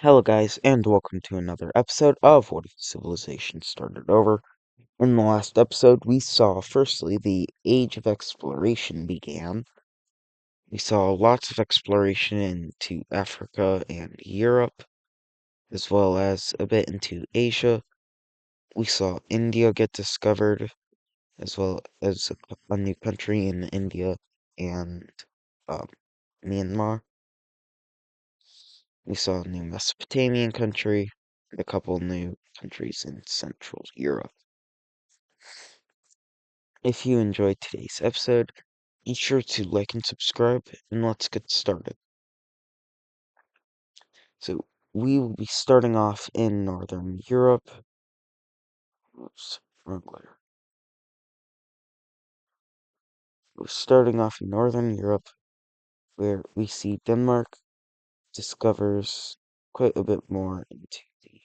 Hello, guys, and welcome to another episode of What If Civilization Started Over. In the last episode, we saw firstly the Age of Exploration began. We saw lots of exploration into Africa and Europe, as well as a bit into Asia. We saw India get discovered, as well as a new country in India and um, Myanmar. We saw a new Mesopotamian country, and a couple new countries in Central Europe. If you enjoyed today's episode, be sure to like and subscribe, and let's get started. So, we will be starting off in Northern Europe. Oops, wrong letter. We're starting off in Northern Europe, where we see Denmark discovers quite a bit more into the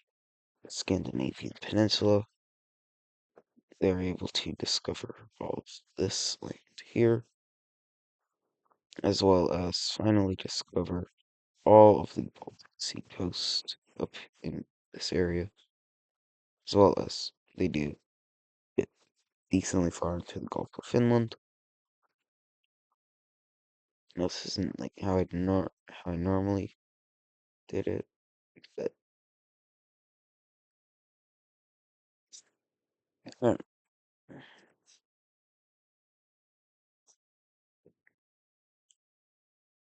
Scandinavian peninsula. They're able to discover all of this land here, as well as finally discover all of the Baltic Sea coast up in this area, as well as they do get decently far into the Gulf of Finland. Now, this isn't like how I normally did it, but uh,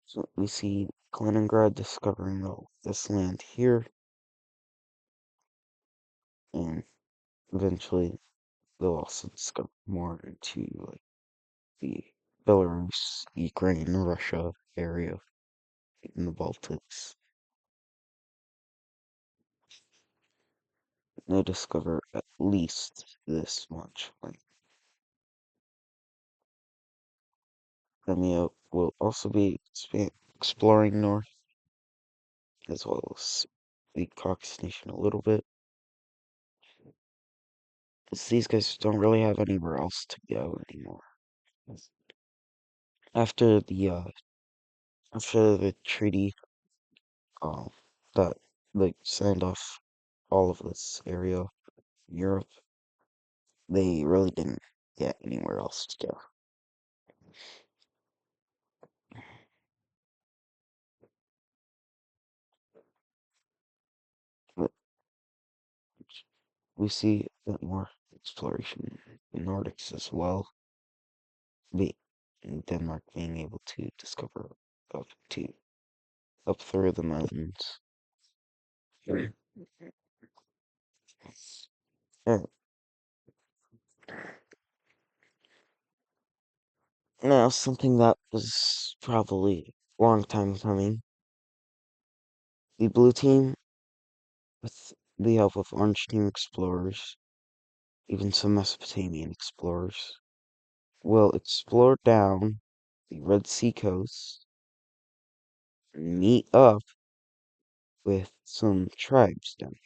so we see Kaliningrad discovering all this land here, and eventually they'll also discover more into like the Belarus, Ukraine, Russia area in the Baltics. They discover at least this much. Like Crimea will also be exploring north, as well as the Caucasus nation a little bit. Because these guys don't really have anywhere else to go anymore. After the treaty, um, that like signed off all of this area in Europe, they really didn't get anywhere else to go. But we see a bit more exploration in Nordics as well. Be Denmark being able to discover up to up through the mountains. Mm. Yeah. Now, something that was probably a long time coming. The blue team, with the help of orange team explorers, even some Mesopotamian explorers, will explore down the Red Sea coast and meet up with some tribes down here.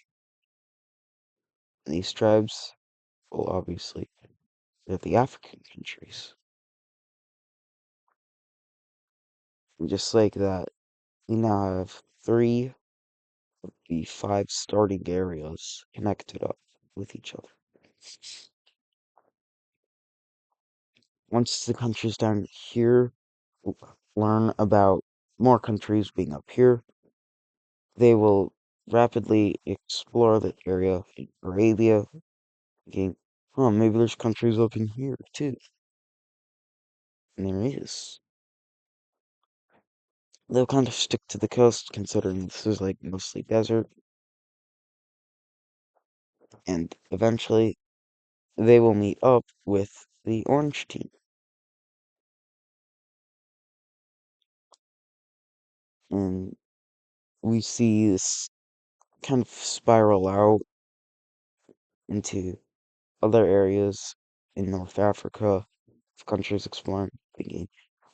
And these tribes will obviously, they're the African countries. And just like that, we now have three of the five starting areas connected up with each other. Once the countries down here learn about more countries being up here, they will rapidly explore the area in Arabia, thinking, oh, maybe there's countries up in here too. And there is. They'll kind of stick to the coast, considering this is like mostly desert, and eventually they will meet up with the orange team. And we see this kind of spiral out into other areas in North Africa, of countries exploring, thinking,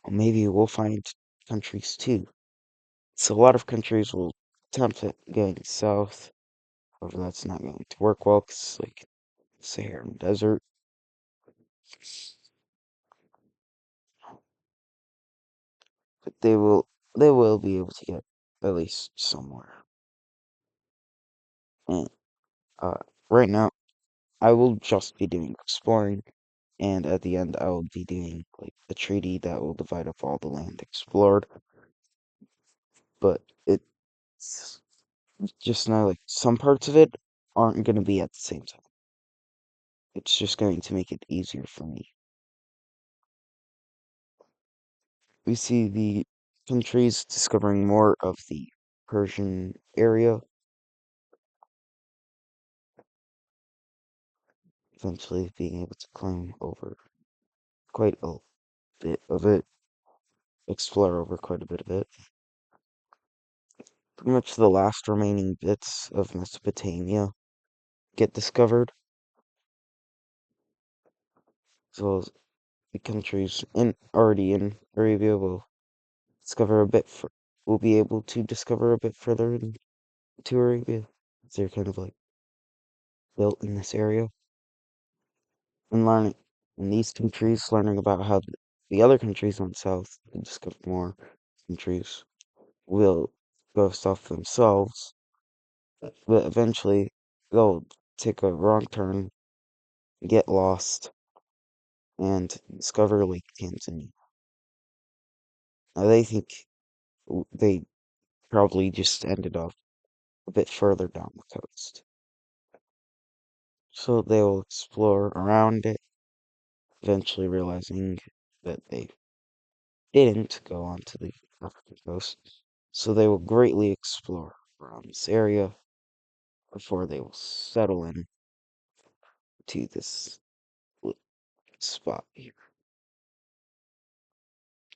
well, maybe we'll find countries too. So a lot of countries will attempt at going south, however, that's not going to work well because, like, Saharan desert. But they will be able to get at least somewhere. Uh, right now, I will just be doing exploring, and at the end, I will be doing like the treaty that will divide up all the land explored. But it's just now like some parts of it aren't going to be at the same time. It's just going to make it easier for me. We see the countries discovering more of the Persian area, eventually being able to climb over quite a bit of it, explore over quite a bit of it. Pretty much the last remaining bits of Mesopotamia get discovered, as well as the countries already in Arabia will discover a bit. Will be able to discover a bit further into Arabia. They're kind of like built in this area, and learning in these countries, learning about how the other countries went south and discover more countries will go south themselves, but eventually they'll take a wrong turn, get lost, and discover Lake Tanzania. Now they think they probably just ended up a bit further down the coast. So they will explore around it, eventually realizing that they didn't go onto the African coast. So they will greatly explore around this area before they will settle in to this spot here.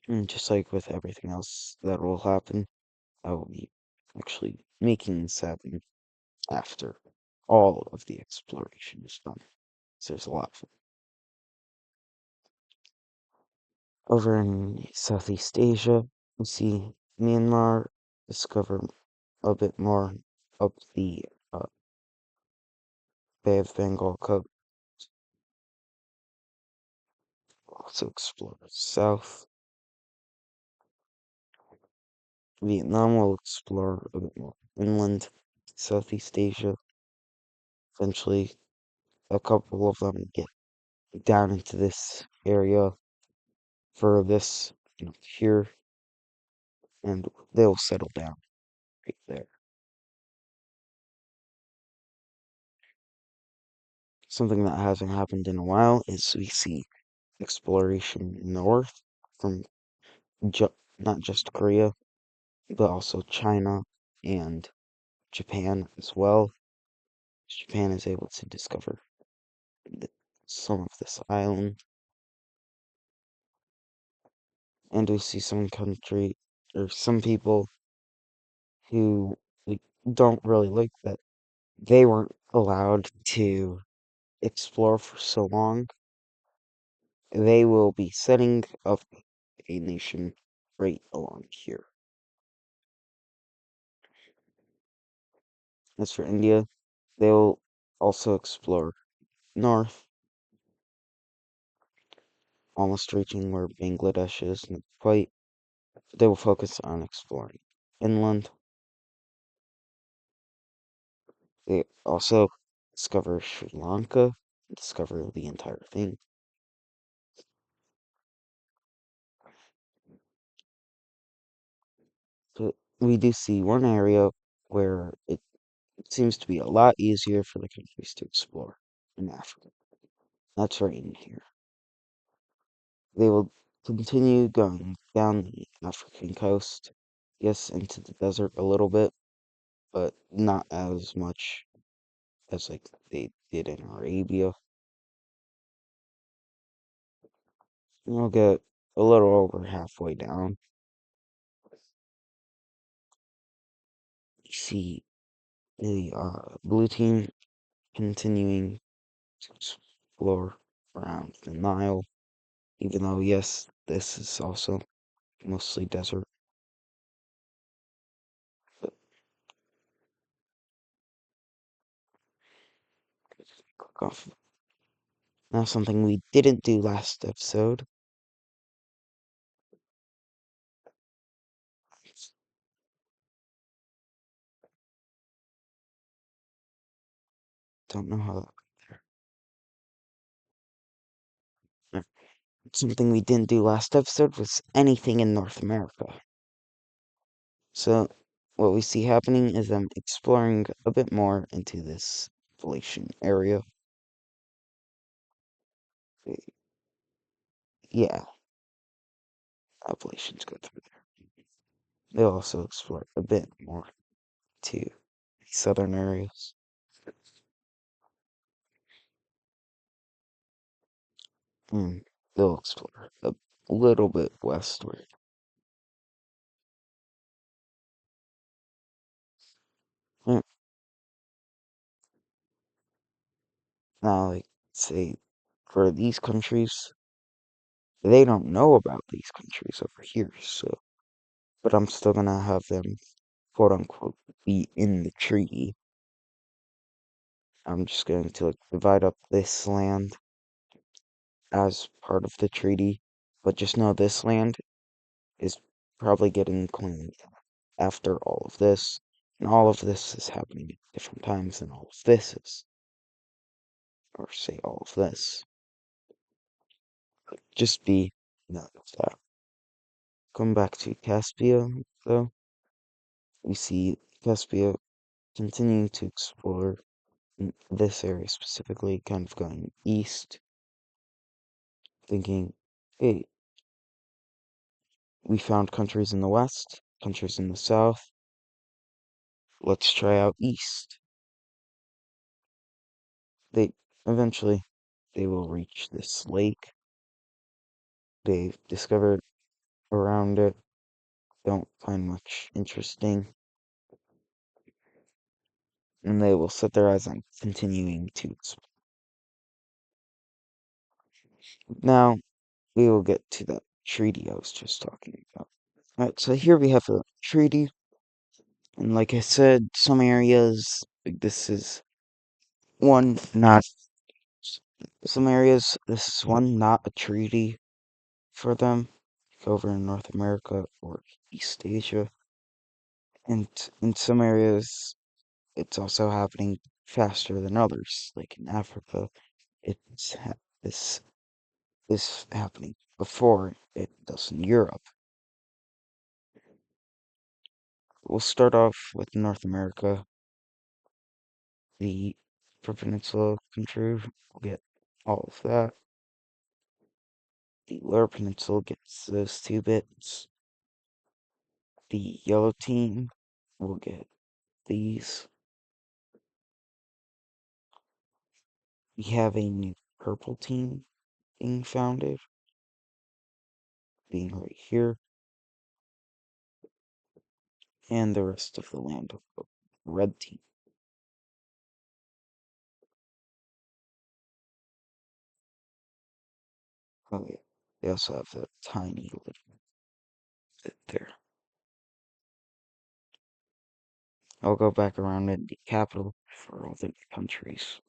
And just like with everything else that will happen, I will be actually making this happen after all of the exploration is done. So there's a lot of it. Over in Southeast Asia, we see Myanmar discover a bit more of the Bay of Bengal coast. Also explore south. Vietnam will explore a bit more inland, Southeast Asia. Eventually, a couple of them get down into this area for this, here, and they'll settle down right there. Something that hasn't happened in a while is we see exploration north from not just Korea, but also China and Japan as well. Japan is able to discover some of this island, and we see some country or some people who like, don't really like that they weren't allowed to explore for so long. They will be setting up a nation right along here. As for India, they'll also explore north, almost reaching where Bangladesh is, not quite. They will focus on exploring inland. They also discover Sri Lanka, discover the entire thing. But we do see one area where it seems to be a lot easier for the countries to explore in Africa. That's right in here. They will continue going down the African coast, yes, into the desert a little bit, but not as much as like they did in Arabia. And we'll get a little over halfway down. See the blue team continuing to explore around the Nile, even though, yes, this is also mostly desert. But click off. Now, something we didn't do last episode. Don't know how that got there. Something we didn't do last episode was anything in North America. So, what we see happening is I'm exploring a bit more into this Appalachian area. Yeah, Appalachians go through there. They'll also explore a bit more to southern areas. And they'll explore a little bit westward. Mm, Now, like, say, for these countries, they don't know about these countries over here, so, but I'm still gonna have them, quote unquote, be in the treaty. I'm just going to, like, divide up this land as part of the treaty, but just know this land is probably getting claimed after all of this, and all of this is happening at different times than all of this is, or say all of this. Just be note of that. Going back to Caspia, though, we see Caspia continuing to explore in this area specifically, kind of going east, thinking, hey, we found countries in the west, countries in the south, let's try out east. They eventually they will reach this lake. They've discovered around it, don't find much interesting, and they will set their eyes on continuing to explore. Now, we will get to that treaty I was just talking about. Alright, so here we have a treaty, and like I said, some areas, like this is one, not some areas, this is one, not a treaty for them, like over in North America or East Asia. And in some areas, it's also happening faster than others, like in Africa. This is happening before it does in Europe. We'll start off with North America. The Upper Peninsula country will get all of that. The Lower Peninsula gets those two bits. The yellow team will get these. We have a new purple team being founded, being right here, and the rest of the land of the red team. Oh yeah, they also have the tiny little bit there. I'll go back around at the capital for all the countries.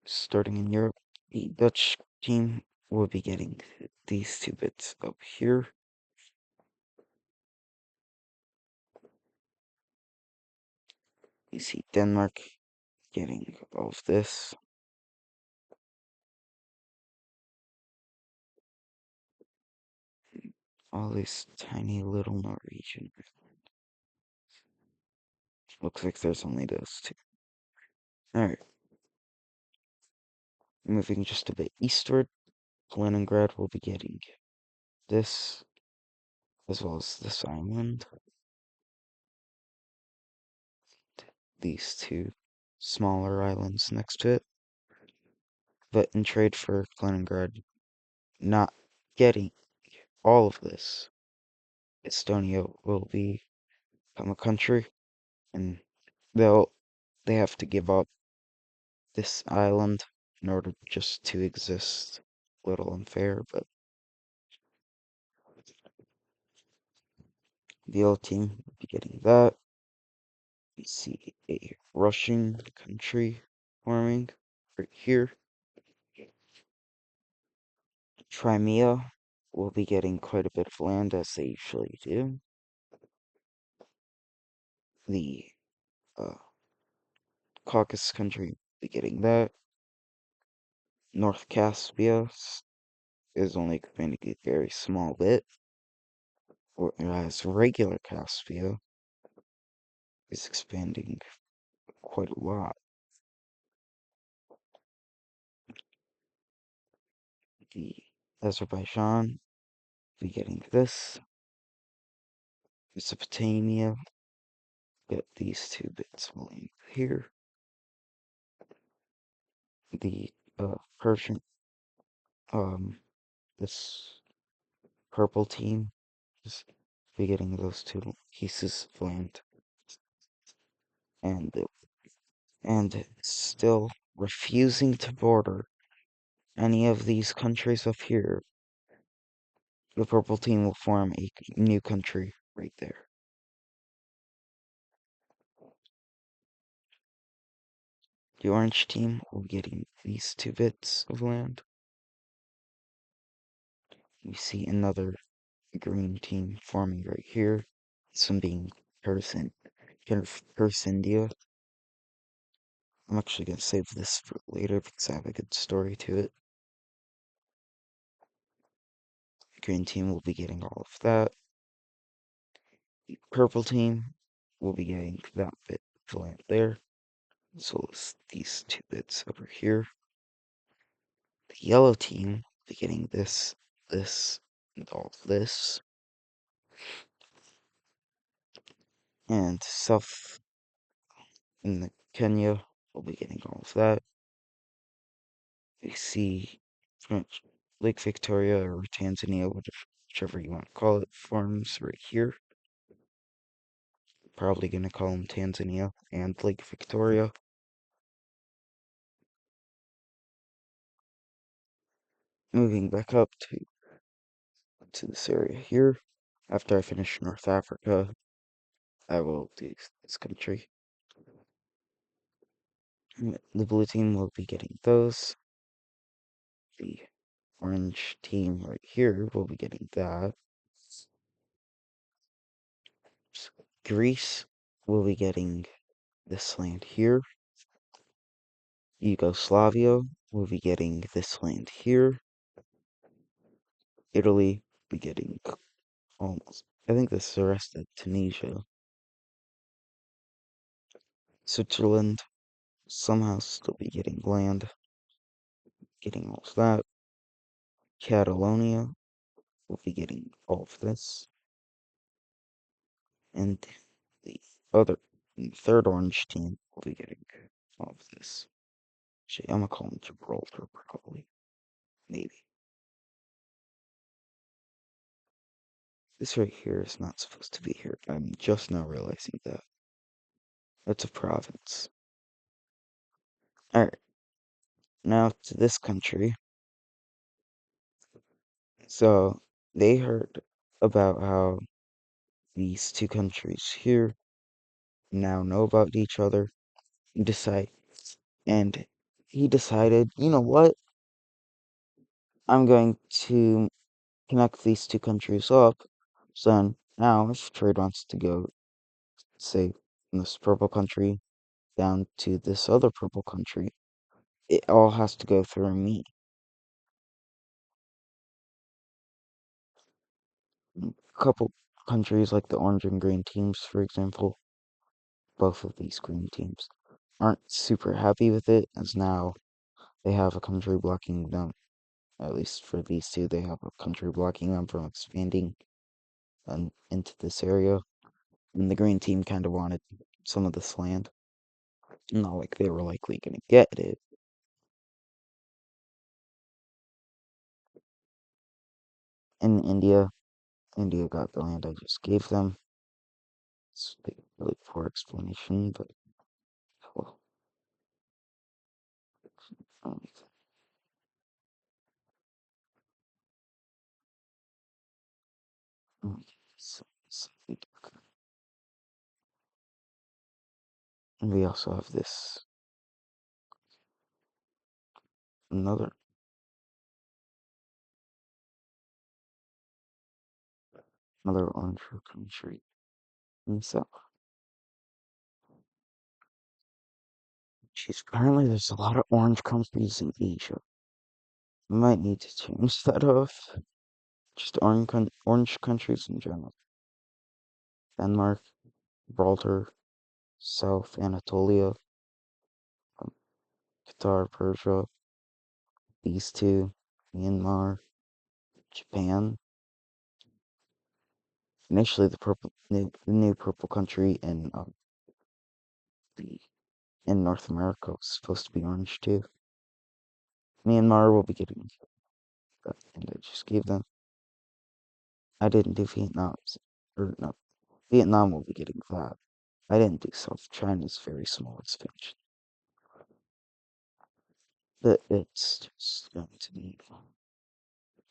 Starting in Europe, the Dutch team will be getting these two bits up here. You see Denmark getting all of this. All these tiny little Norwegian. Looks like there's only those two. Alright. Moving just a bit eastward, Leningrad will be getting this, as well as this island. These two smaller islands next to it. But in trade for Leningrad not getting all of this, Estonia will become a country, and they have to give up this island in order just to exist. A little unfair, but the old team will be getting that. We see a Russian country forming right here. Crimea will be getting quite a bit of land as they usually do. The Caucasus country will be getting that. North Caspia is only expanding a very small bit, whereas regular Caspia is expanding quite a lot. The Azerbaijan will be getting this. Mesopotamia, get these two bits lying here. The Persian, this purple team is be getting those two pieces of land, and still refusing to border any of these countries up here. The purple team will form a new country right there. The orange team will be getting these two bits of land. We see another green team forming right here. This one being Persindia. I'm actually gonna save this for later because I have a good story to it. The green team will be getting all of that. The purple team will be getting that bit of land there. So it's these two bits over here. The yellow team will be getting this, and all of this. And south in the Kenya will be getting all of that. We see French Lake Victoria or Tanzania, whichever you want to call it, forms right here. Probably gonna call them Tanzania and Lake Victoria. Moving back up to this area here. After I finish North Africa, I will do this country. The blue team will be getting those. The orange team right here will be getting that. Greece will be getting this land here. Yugoslavia will be getting this land here. Italy will be getting almost. I think this is the rest of Tunisia. Switzerland somehow still be getting land. Getting all of that. Catalonia will be getting all of this. And the other, the third orange team will be getting all of this. Actually, I'm gonna call them Gibraltar, probably. Maybe. This right here is not supposed to be here. I'm just now realizing that. That's a province. Alright, now to this country. So, they heard about how these two countries here now know about each other and and he decided, you know what? I'm going to connect these two countries up. So now if trade wants to go, say, from this purple country down to this other purple country, it all has to go through me. A couple countries like the orange and green teams, for example, both of these green teams aren't super happy with it, as now they have a country blocking them. At least for these two, they have a country blocking them from expanding into this area. And the green team kind of wanted some of this land. Not like they were likely going to get it. In India got the land I just gave them. It's a really poor explanation, but well, um, something darker. And we also have this another orange country in the south. Jeez, apparently there's a lot of orange countries in Asia. We might need to change that off. Just orange countries in general. Denmark, Gibraltar, South Anatolia, um, Qatar, Persia, these two, Myanmar, Japan. Initially, the new purple country the in North America was supposed to be orange too. Myanmar will be getting that, and I just gave them. I didn't do Vietnam, or no, Vietnam will be getting that. I didn't do South China's very small expansion. But it's just going to be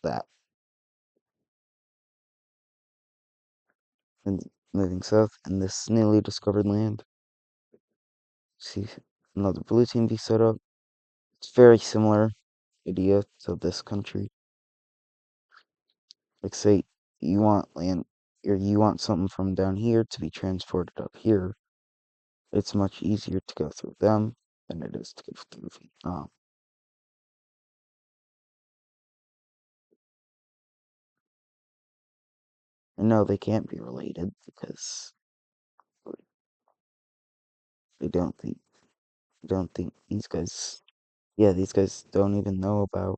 that. And moving south in this newly discovered land, see another blue team be set up. It's very similar idea to this country. Like say you want land or you want something from down here to be transported up here. It's much easier to go through them than it is to go through Vietnam. And no, they can't be related because they don't think these guys. Yeah, these guys don't even know about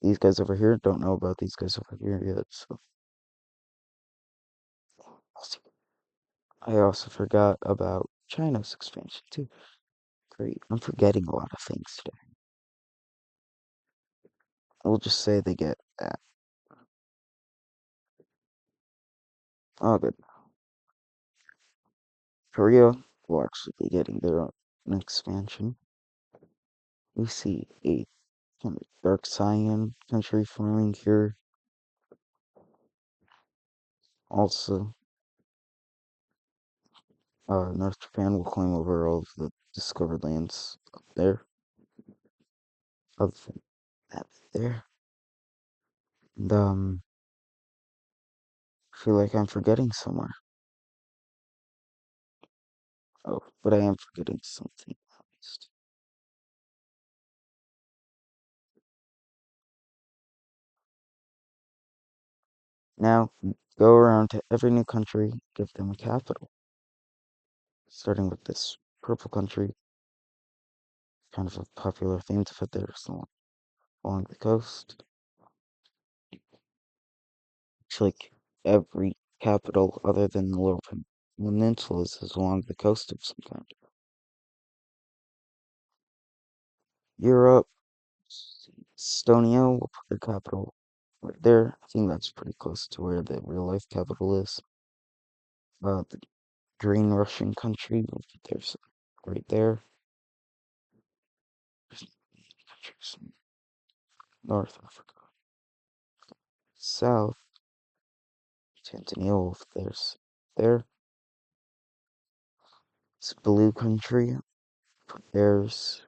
these guys over here. Don't know about these guys over here yet. So I also forgot about China's expansion too. Great, I'm forgetting a lot of things today. We'll just say they get that. Oh, good. Korea will actually be getting their own expansion. We see a kind of dark cyan country forming here. Also, North Japan will claim over all of the discovered lands up there. Other than that, there. And, I feel like I'm forgetting somewhere. Oh, but I am forgetting something at least. Now, go around to every new country, give them a capital. Starting with this purple country, kind of a popular theme to put there along the coast. It's like every capital other than the Lower Peninsulas is along the coast of some kind. Europe, Estonia will put their capital right there. I think that's pretty close to where the real life capital is. The green Russian country will put theirs right there. North Africa. South, Tanzania will put theirs there. It's blue country, put theirs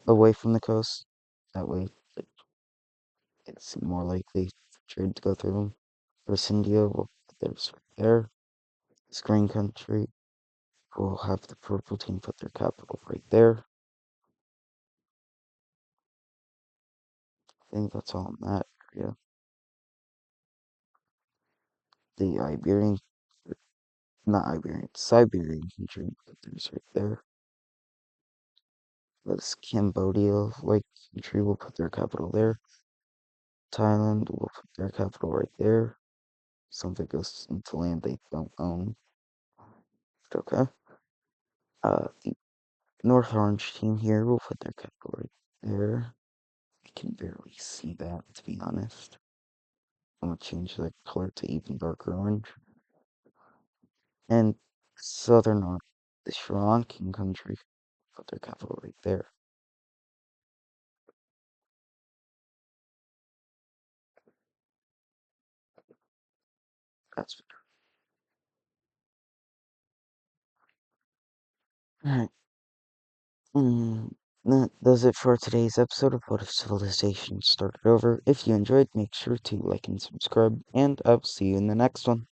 away from the coast. That way, it's more likely for trade to go through them. First India will put theirs right there. This green country will have the purple team put their capital right there. I think that's all in that area. The Siberian country, put theirs right there. This Cambodia-like country will put their capital there. Thailand will put their capital right there. Something goes into land they don't own. Okay. The North Orange team here will put their capital right there. I can barely see that, to be honest. I'm gonna change the color to even darker orange. And Southern North, the Sri Lankan country, put their capital right there. That's alright. That does it for today's episode of What If Civilization Started Over. If you enjoyed, make sure to like and subscribe, and I'll see you in the next one.